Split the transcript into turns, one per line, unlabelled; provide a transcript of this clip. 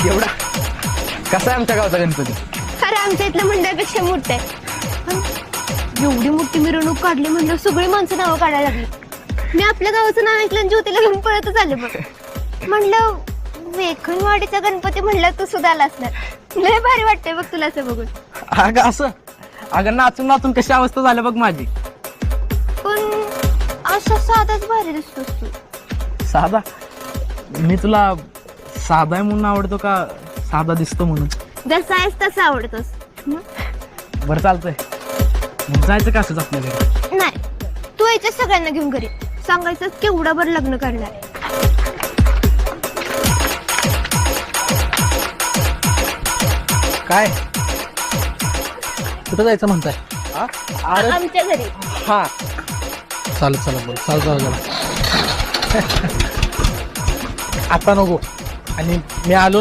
एवढा कसा आहे आमच्या गावचा गणपती?
अरे आमच्या इथलं मंडळापेक्षा मोठं आहे. पण एवढी मोठी मिरवणूक काढली म्हणलं सगळी माणसं नावं काढायला लागली. मी आपल्या गावाचं नाव ऐकलं आणि ज्योतीला घेऊन पळतच आले बघ. म्हणलं वेखणवाडीचा गणपती म्हणलं तू सुद्धा आला असणार. लय भारी वाटतंय बघ तुला असं बघून.
अगं असं अगं नाचून नाचून कशी अवस्था झाली बघ माझी.
पण असा साधाच भारी दिसतोस तू.
साधा? मी तुला साधा आहे म्हणून आवडतो का साधा दिसतो म्हणून?
जसा आहेस तसा आवडतोस.
बरं चालतंय, मग जायचं का असंच आपल्या घरी?
नाही, तू याच्या सगळ्यांना घेऊन घरी सांगायचं केवढा भर लग्न करणार आहे.
काय कुठं जायचं म्हणताय? अरे
आमच्या घरी.
हा चालत चला बोल चालत आता नको. आणि मी आलो